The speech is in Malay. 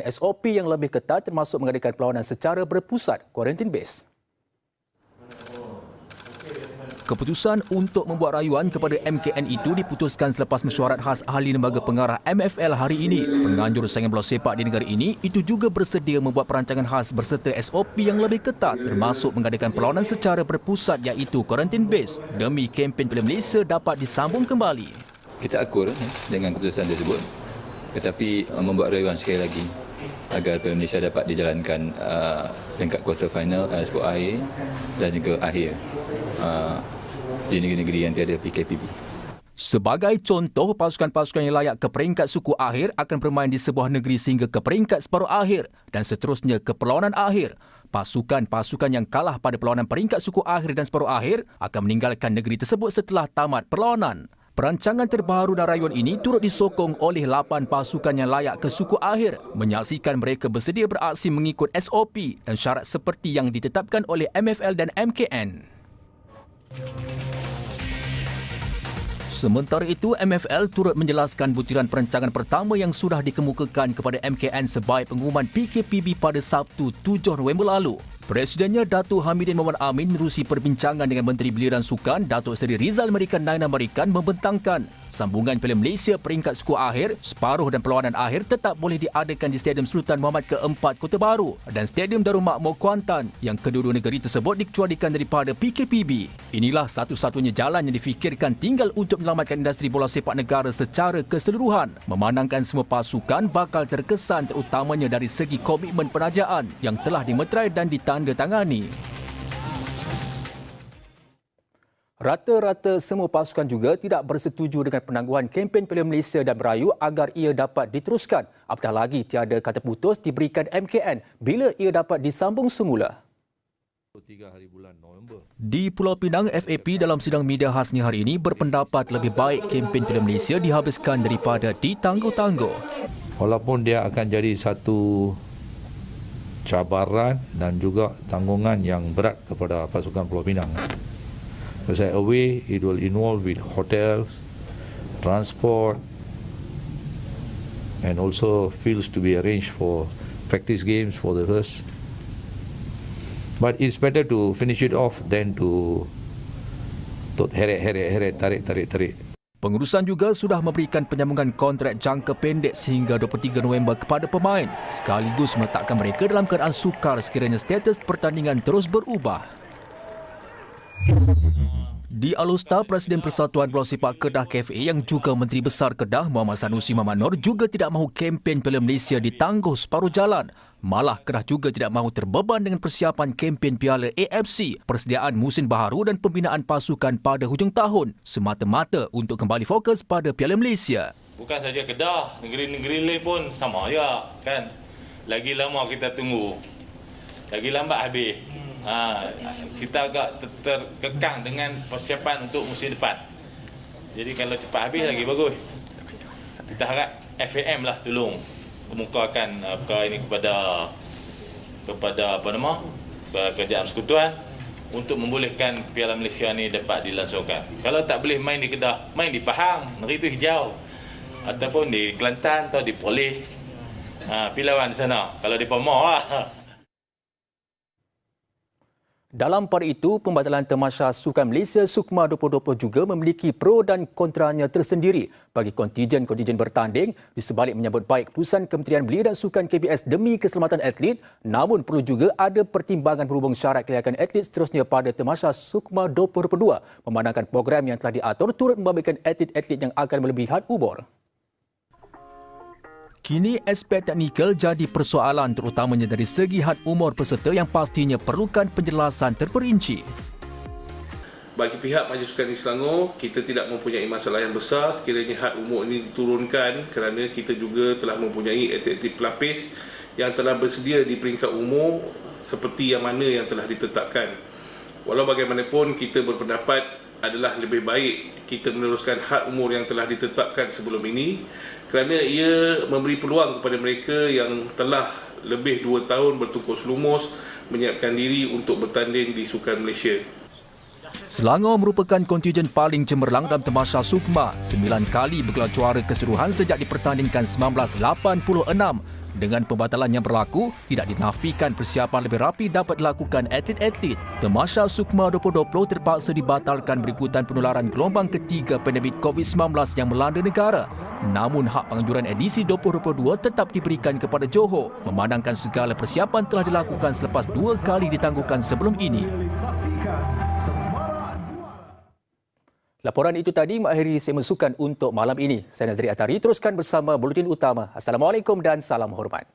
SOP yang lebih ketat termasuk mengadakan perlawanan secara berpusat, quarantine base. Keputusan untuk membuat rayuan kepada MKN itu diputuskan selepas mesyuarat khas ahli lembaga pengarah MFL hari ini. Penganjur saingan bola sepak di negara ini itu juga bersedia membuat perancangan khas berserta SOP yang lebih ketat termasuk mengadakan perlawanan secara berpusat iaitu quarantine base demi kempen Piala Malaysia dapat disambung kembali. Kita akur dengan keputusan tersebut, tetapi membuat rayuan sekali lagi agar Piala Malaysia dapat dijalankan peringkat quarter final skor akhir dan juga akhir di negeri-negeri yang tiada PKPB. Sebagai contoh, pasukan-pasukan yang layak ke peringkat suku akhir akan bermain di sebuah negeri sehingga ke peringkat separuh akhir dan seterusnya ke perlawanan akhir. Pasukan-pasukan yang kalah pada perlawanan peringkat suku akhir dan separuh akhir akan meninggalkan negeri tersebut setelah tamat perlawanan. Perancangan terbaru dan rayuan ini turut disokong oleh 8 pasukan yang layak ke suku akhir, menyaksikan mereka bersedia beraksi mengikut SOP dan syarat seperti yang ditetapkan oleh MFL dan MKN. Sementara itu, MFL turut menjelaskan butiran perancangan pertama yang sudah dikemukakan kepada MKN sebagai pengumuman PKPB pada Sabtu 7 November lalu. Presidennya Datuk Hamidin Mohamad Amin menerusi perbincangan dengan Menteri Belia dan Sukan Datuk Seri Rizal Merican Naina Merican membentangkan sambungan Piala Malaysia peringkat suku akhir, separuh dan perlawanan akhir tetap boleh diadakan di Stadium Sultan Muhammad ke-4 Kota Baru dan Stadium Darul Makmur Kuantan yang kedua-dua negeri tersebut dikecualikan daripada PKPB. Inilah satu-satunya jalan yang difikirkan tinggal untuk menyelamatkan industri bola sepak negara secara keseluruhan, memandangkan semua pasukan bakal terkesan terutamanya dari segi komitmen penajaan yang telah dimeterai dan ditandatangani. Rata-rata semua pasukan juga tidak bersetuju dengan penangguhan kempen Piala Malaysia dan merayu agar ia dapat diteruskan. Apatah lagi tiada kata putus diberikan MKN bila ia dapat disambung semula. Di Pulau Pinang, FAP dalam sidang media khasnya hari ini berpendapat lebih baik kempen Piala Malaysia dihabiskan daripada ditangguh-tangguh. Walaupun dia akan jadi satu cabaran dan juga tanggungan yang berat kepada pasukan Pulau Pinang. Because away, it will involve with hotels, transport, and also fields to be arranged for practice games for the first. But it's better to finish it off than to heret, tarik. Pengurusan juga sudah memberikan penyambungan kontrak jangka pendek sehingga 23 November kepada pemain, sekaligus meletakkan mereka dalam keadaan sukar sekiranya status pertandingan terus berubah. Di Alustar, Presiden Persatuan Bola Sepak Kedah KFA yang juga Menteri Besar Kedah Muhammad Sanusi Muhammad Noor juga tidak mahu kempen Piala Malaysia ditangguh separuh jalan. Malah Kedah juga tidak mahu terbeban dengan persiapan kempen Piala AFC, persediaan musim baharu dan pembinaan pasukan pada hujung tahun, semata-mata untuk kembali fokus pada Piala Malaysia. Bukan saja Kedah, negeri-negeri lain pun sama juga kan. Lagi lama kita tunggu, lagi lambat habis. Kita agak terkekang dengan persiapan untuk musim depan. Jadi kalau cepat habis lagi bagus. Kita harap FAM lah tolong kemukakan perkara ini kepada kerajaan persekutuan untuk membolehkan Piala Malaysia ini dapat dilangsungkan. Kalau tak boleh main di Kedah, main di Pahang, negeri itu hijau, ataupun di Kelantan atau di Perlis. Pilawan di sana. Kalau di Pamor lah. Dalam pada itu, pembatalan Tamasya Sukan Malaysia Sukma 2020 juga memiliki pro dan kontranya tersendiri bagi kontijen-kontijen bertanding di sebalik menyambut baik keputusan Kementerian Belia dan Sukan KBS demi keselamatan atlet, namun perlu juga ada pertimbangan berhubung syarat kelayakan atlet seterusnya pada Tamasya Sukma 2022 memandangkan program yang telah diatur turut membabitkan atlet-atlet yang akan melebihi had umur. Kini aspek teknikal jadi persoalan terutamanya dari segi had umur peserta yang pastinya perlukan penjelasan terperinci. Bagi pihak Majlis Sukan di Selangor, kita tidak mempunyai masalah yang besar sekiranya had umur ini diturunkan kerana kita juga telah mempunyai atlet-atlet pelapis yang telah bersedia di peringkat umur seperti yang mana yang telah ditetapkan. Walau bagaimanapun kita berpendapat adalah lebih baik kita meneruskan had umur yang telah ditetapkan sebelum ini kerana ia memberi peluang kepada mereka yang telah lebih 2 tahun bertungkus lumus menyiapkan diri untuk bertanding di Sukan Malaysia. Selangor merupakan kontijen paling cemerlang dalam Tamasya Sukma, 9 kali bergelar juara keseluruhan sejak dipertandingkan 1986. Dengan pembatalan yang berlaku, tidak dinafikan persiapan lebih rapi dapat dilakukan atlet-atlet. Temasya Sukma 2020 terpaksa dibatalkan berikutan penularan gelombang ketiga pandemik COVID-19 yang melanda negara. Namun hak penganjuran edisi 2022 tetap diberikan kepada Johor, memandangkan segala persiapan telah dilakukan selepas 2 kali ditangguhkan sebelum ini. Laporan itu tadi mengakhiri segmen sukan untuk malam ini. Saya Nazri Atari, teruskan bersama Buletin Utama. Assalamualaikum dan salam hormat.